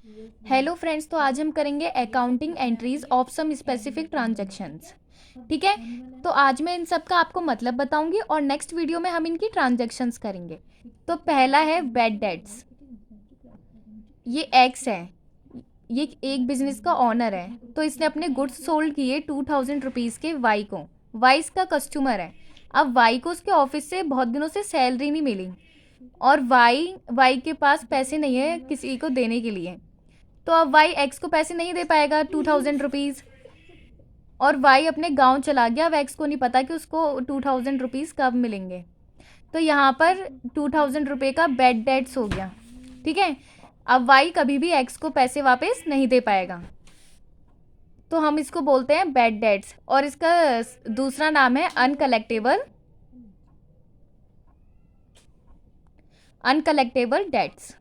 Hello friends, तो आज हम करेंगे accounting entries of some specific transactions. ठीक है। तो आज मैं इन सब का आपको मतलब बताऊंगी और नेक्स्ट वीडियो में हम इनकी ट्रांजैक्शंस करेंगे। तो पहला है बैड डेट्स। ये एक्स है, ये एक बिजनेस का ऑनर है। तो इसने अपने गुड्स सोल्ड किए 2000 रुपीज़ के वाई को। वाई इसका कस्टमर है। अब वाई को उसके ऑफिस से बहुत दिनों से सैलरी नहीं मिली और वाई वाई के पास पैसे नहीं है किसी को देने के लिए। तो अब वाई एक्स को पैसे नहीं दे पाएगा 2000 रुपीज़, और वाई अपने गांव चला गया। अब एक्स को नहीं पता कि उसको 2000 रुपीज़ कब मिलेंगे। तो यहाँ पर 2000 रुपये का बैड डेट्स हो गया। ठीक है। अब वाई कभी भी एक्स को पैसे वापस नहीं दे पाएगा, तो हम इसको बोलते हैं बैड डेट्स। और इसका दूसरा नाम है अनकलेक्टेबल डेट्स।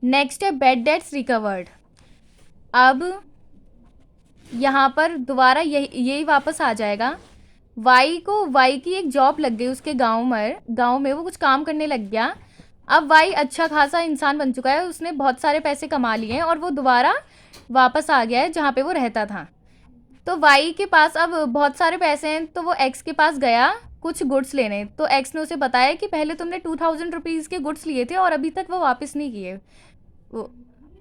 नेक्स्ट है बैड डेट्स रिकवर्ड। अब यहाँ पर दोबारा यही वापस आ जाएगा। वाई की एक जॉब लग गई उसके गांव में वो कुछ काम करने लग गया। अब वाई अच्छा खासा इंसान बन चुका है, उसने बहुत सारे पैसे कमा लिए हैं और वो दोबारा वापस आ गया है जहाँ पे वो रहता था। तो वाई के पास अब बहुत सारे पैसे हैं, तो वो एक्स के पास गया कुछ गुड्स लेने। तो एक्स ने उसे बताया कि पहले तुमने 2000 रुपीज़ के गुड्स लिए थे और अभी तक वो वापस नहीं किए वो,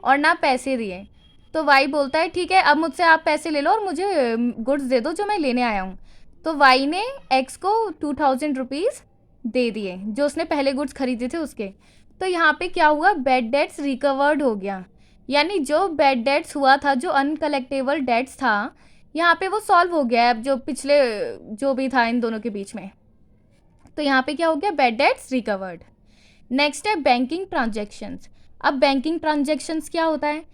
और ना पैसे दिए। तो वाई बोलता है ठीक है, अब मुझसे आप पैसे ले लो और मुझे गुड्स दे दो जो मैं लेने आया हूँ। तो वाई ने एक्स को 2000 रुपीज़ दे दिए जो उसने पहले गुड्स खरीदे थे उसके। तो यहाँ पे क्या हुआ, बैड डेट्स रिकवर्ड हो गया। यानी जो बैड डेट्स हुआ था, जो अनकलेक्टेबल डेट्स था, यहाँ पे वो सॉल्व हो गया है अब जो पिछले जो भी था इन दोनों के बीच में। तो यहाँ पे क्या हो गया, बैड डेट्स रिकवर्ड। नेक्स्ट है बैंकिंग ट्रांजेक्शन्स। अब बैंकिंग ट्रांजेक्शन्स क्या होता है,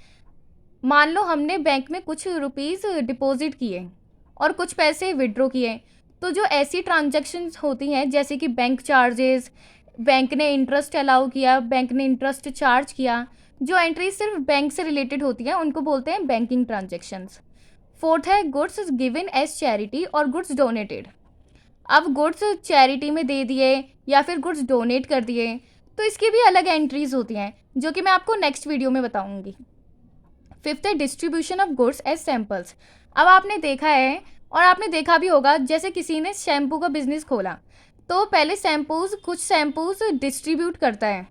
मान लो हमने बैंक में कुछ रुपीज़ डिपॉजिट किए और कुछ पैसे विड्रॉ किए। तो जो ऐसी ट्रांजैक्शंस होती हैं जैसे कि बैंक चार्जेस, बैंक ने इंटरेस्ट अलाउ किया, बैंक ने इंटरेस्ट चार्ज किया, जो एंट्री सिर्फ बैंक से रिलेटेड होती हैं उनको बोलते हैं बैंकिंग ट्रांजैक्शंस। फोर्थ है गुड्स गिवन एज चैरिटी और गुड्स डोनेटेड। अब गुड्स चैरिटी में दे दिए या फिर गुड्स डोनेट कर दिए तो इसकी भी अलग एंट्रीज होती हैं जो कि मैं आपको नेक्स्ट वीडियो में बताऊंगी। फिफ्थ है distribution of goods as samples. अब आपने देखा है और आपने देखा भी होगा, जैसे किसी ने शैम्पू का बिजनेस खोला तो पहले कुछ शैम्पूज डिस्ट्रीब्यूट करता है।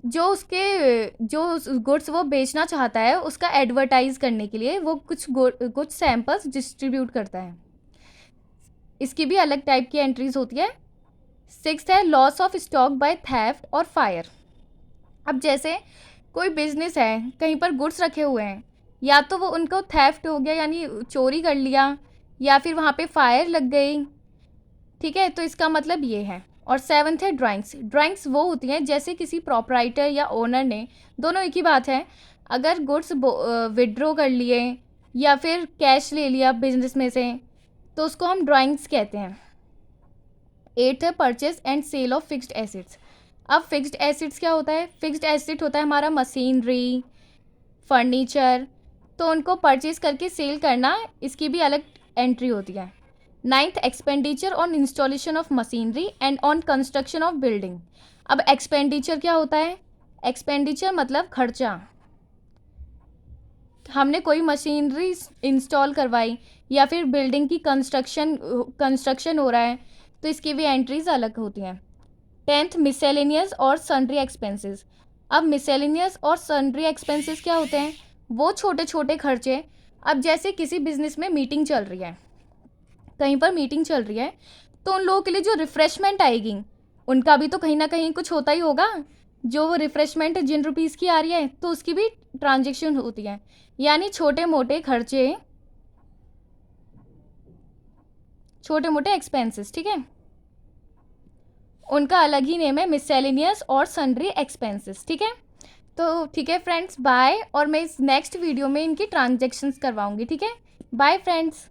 जो गुड्स वो बेचना चाहता है उसका एडवर्टाइज करने के लिए वो कुछ सैम्पल्स डिस्ट्रीब्यूट करता है। इसकी भी अलग टाइप की एंट्रीज होती है। सिक्स्थ है loss of stock by theft और फायर। अब जैसे कोई बिजनेस है, कहीं पर गुड्स रखे हुए हैं, या तो वो उनको थेफ्ट हो गया यानी चोरी कर लिया, या फिर वहाँ पे फायर लग गई। ठीक है, तो इसका मतलब ये है। और सेवन्थ है ड्राइंग्स। ड्राइंग्स वो होती हैं जैसे किसी प्रॉपराइटर या ओनर ने, दोनों एक ही बात है, अगर गुड्स विड्रॉ कर लिए या फिर कैश ले लिया बिजनेस में से तो उसको हम ड्राइंग्स कहते हैं। एट्थ है purchase and sale of fixed assets. अब फिक्स्ड एसेट्स क्या होता है, फिक्स्ड एसेट होता है हमारा मशीनरी, फर्नीचर, तो उनको परचेज करके सेल करना, इसकी भी अलग एंट्री होती है। Ninth expenditure on installation of machinery and on construction of building. अब एक्सपेंडिचर क्या होता है, एक्सपेंडिचर मतलब खर्चा, हमने कोई मशीनरी इंस्टॉल करवाई या फिर बिल्डिंग की कंस्ट्रक्शन हो रहा है, तो इसकी भी एंट्रीज अलग होती हैं। टेंथ मिसेलेनियस और सन्ड्री एक्सपेंसेस। अब मिसेलेनियस और सन्ड्री एक्सपेंसेस क्या होते हैं, वो छोटे छोटे खर्चे। अब जैसे किसी बिजनेस में मीटिंग चल रही है, कहीं पर मीटिंग चल रही है, तो उन लोगों के लिए जो रिफ़्रेशमेंट आएगी उनका भी तो कहीं ना कहीं कुछ होता ही होगा। जो वो रिफ़्रेशमेंट जिन रुपीज़ की आ रही है तो उसकी भी ट्रांजेक्शन होती है। यानी छोटे मोटे एक्सपेंसेस, ठीक है, उनका अलग ही नेम है, मिससेलेनियस और सन्ड्री एक्सपेंसेस। ठीक है। तो ठीक है फ्रेंड्स, बाय। और मैं इस नेक्स्ट वीडियो में इनकी ट्रांजेक्शन्स करवाऊंगी। ठीक है, बाय फ्रेंड्स।